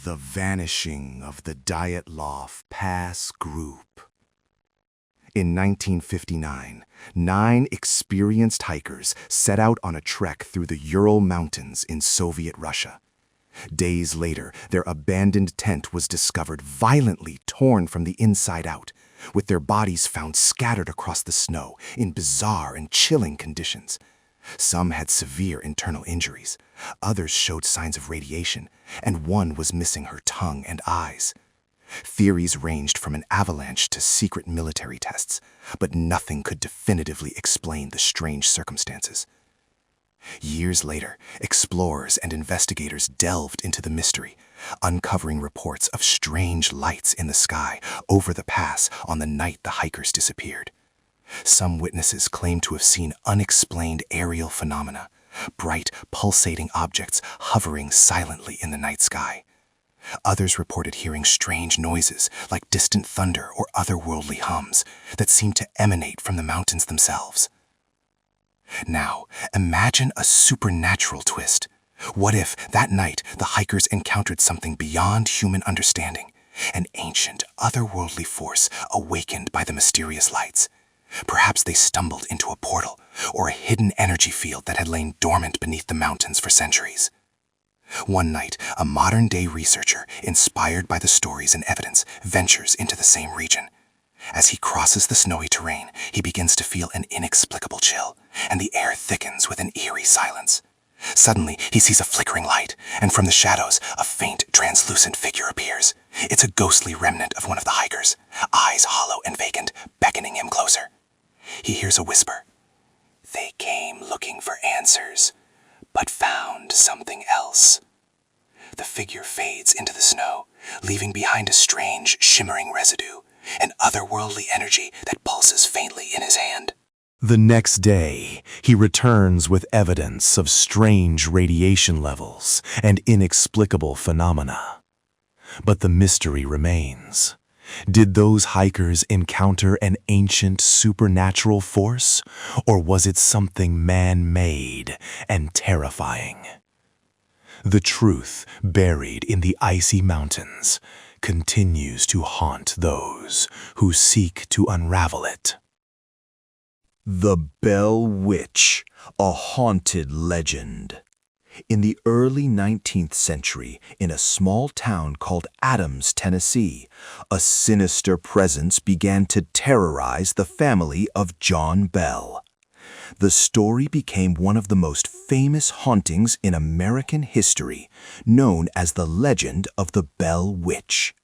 The vanishing of the Dyatlov Pass Group. In 1959, 9 experienced hikers set out on a trek through the Ural Mountains in Soviet Russia. Days later, their abandoned tent was discovered violently torn from the inside out, with their bodies found scattered across the snow in bizarre and chilling conditions. Some had severe internal injuries, others showed signs of radiation, and one was missing her tongue and eyes. Theories ranged from an avalanche to secret military tests, but nothing could definitively explain the strange circumstances. Years later, explorers and investigators delved into the mystery, uncovering reports of strange lights in the sky over the pass on the night the hikers disappeared. Some witnesses claimed to have seen unexplained aerial phenomena, bright, pulsating objects hovering silently in the night sky. Others reported hearing strange noises like distant thunder or otherworldly hums that seemed to emanate from the mountains themselves. Now, imagine a supernatural twist. What if, that night, the hikers encountered something beyond human understanding, an ancient, otherworldly force awakened by the mysterious lights? Perhaps they stumbled into a portal or a hidden energy field that had lain dormant beneath the mountains for centuries. One night, a modern-day researcher, inspired by the stories and evidence, ventures into the same region. As he crosses the snowy terrain, he begins to feel an inexplicable chill, and the air thickens with an eerie silence. Suddenly, he sees a flickering light, and from the shadows, a faint, translucent figure appears. It's a ghostly remnant of one of the hikers, eyes hollow and vacant, beckoning him closer. He hears a whisper. "They came looking for answers, but found something else." The figure fades into the snow, leaving behind a strange, shimmering residue, an otherworldly energy that pulses faintly in his hand. The next day, he returns with evidence of strange radiation levels and inexplicable phenomena. But the mystery remains. Did those hikers encounter an ancient supernatural force, or was it something man-made and terrifying? The truth, buried in the icy mountains, continues to haunt those who seek to unravel it. The Bell Witch, a haunted legend. In the early 19th century, in a small town called Adams, Tennessee, a sinister presence began to terrorize the family of John Bell. The story became one of the most famous hauntings in American history, known as the legend of the Bell Witch.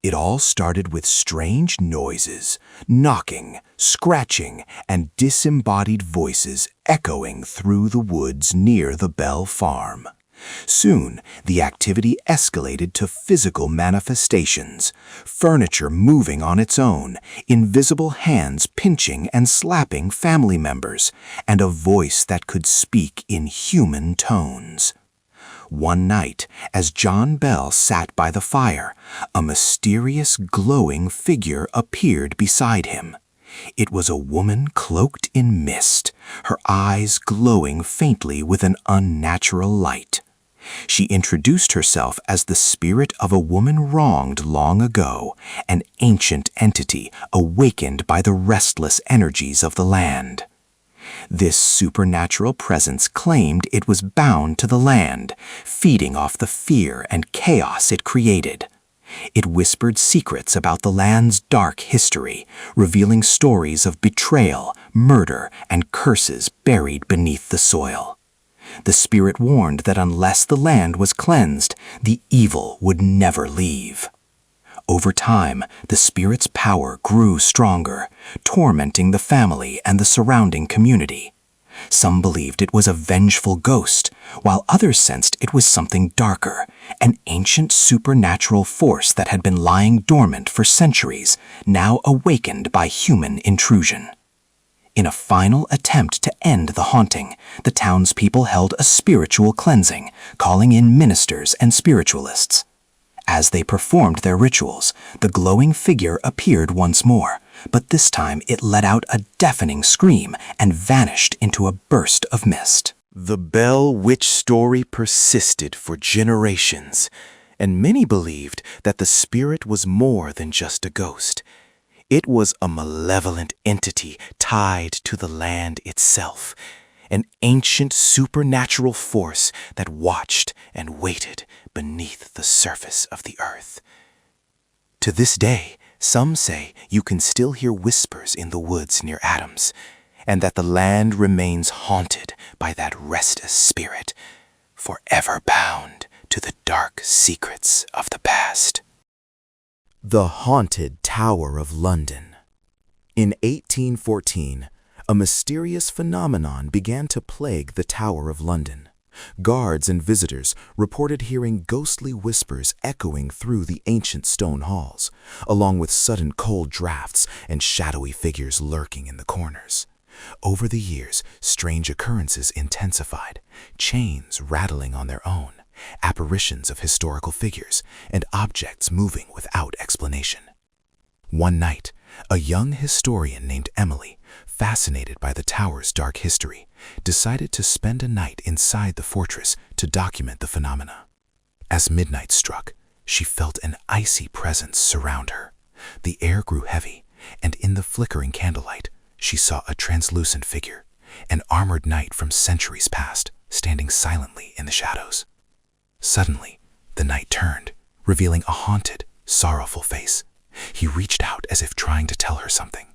It all started with strange noises, knocking, scratching, and disembodied voices echoing through the woods near the Bell farm. Soon, the activity escalated to physical manifestations, furniture moving on its own, invisible hands pinching and slapping family members, and a voice that could speak in human tones. One night, as John Bell sat by the fire, a mysterious glowing figure appeared beside him. It was a woman cloaked in mist, her eyes glowing faintly with an unnatural light. She introduced herself as the spirit of a woman wronged long ago, an ancient entity awakened by the restless energies of the land. This supernatural presence claimed it was bound to the land, feeding off the fear and chaos it created. It whispered secrets about the land's dark history, revealing stories of betrayal, murder, and curses buried beneath the soil. The spirit warned that unless the land was cleansed, the evil would never leave. Over time, the spirit's power grew stronger, tormenting the family and the surrounding community. Some believed it was a vengeful ghost, while others sensed it was something darker, an ancient supernatural force that had been lying dormant for centuries, now awakened by human intrusion. In a final attempt to end the haunting, the townspeople held a spiritual cleansing, calling in ministers and spiritualists. As they performed their rituals, the glowing figure appeared once more, but this time it let out a deafening scream and vanished into a burst of mist. The Bell Witch story persisted for generations, and many believed that the spirit was more than just a ghost. It was a malevolent entity tied to the land itself, an ancient supernatural force that watched and waited beneath the surface of the earth. To this day, some say you can still hear whispers in the woods near Adams, and that the land remains haunted by that restless spirit, forever bound to the dark secrets of the past. The Haunted Tower of London. In 1814, a mysterious phenomenon began to plague the Tower of London. Guards and visitors reported hearing ghostly whispers echoing through the ancient stone halls, along with sudden cold drafts and shadowy figures lurking in the corners. Over the years, strange occurrences intensified, chains rattling on their own, apparitions of historical figures, and objects moving without explanation. One night, a young historian named Emily, fascinated by the tower's dark history, decided to spend a night inside the fortress to document the phenomena. As midnight struck, she felt an icy presence surround her. The air grew heavy, and in the flickering candlelight, she saw a translucent figure, an armored knight from centuries past, standing silently in the shadows. Suddenly, the knight turned, revealing a haunted, sorrowful face. He reached out as if trying to tell her something.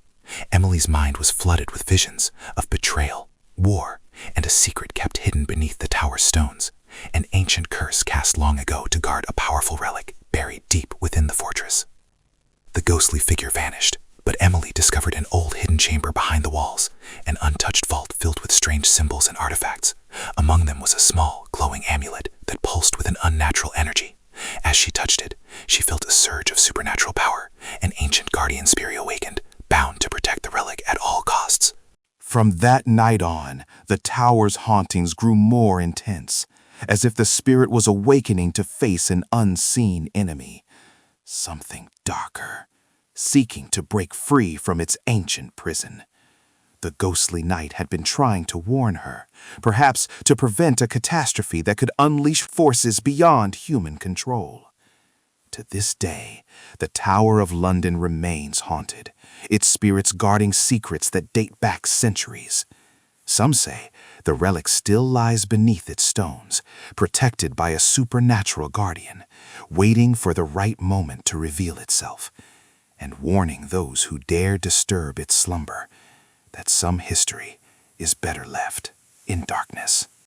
Emily's mind was flooded with visions of betrayal, war, and a secret kept hidden beneath the tower's stones, an ancient curse cast long ago to guard a powerful relic buried deep within the fortress. The ghostly figure vanished, but Emily discovered an old hidden chamber behind the walls, an untouched vault filled with strange symbols and artifacts. Among them was a small, glowing amulet that pulsed with an unnatural energy. As she touched it, she felt a surge of supernatural power, an ancient guardian spirit awakened, bound to protect the relic at all costs. From that night on, the tower's hauntings grew more intense, as if the spirit was awakening to face an unseen enemy. Something darker, seeking to break free from its ancient prison. The ghostly knight had been trying to warn her, perhaps to prevent a catastrophe that could unleash forces beyond human control. To this day, the Tower of London remains haunted, its spirits guarding secrets that date back centuries. Some say the relic still lies beneath its stones, protected by a supernatural guardian, waiting for the right moment to reveal itself, and warning those who dare disturb its slumber that some history is better left in darkness.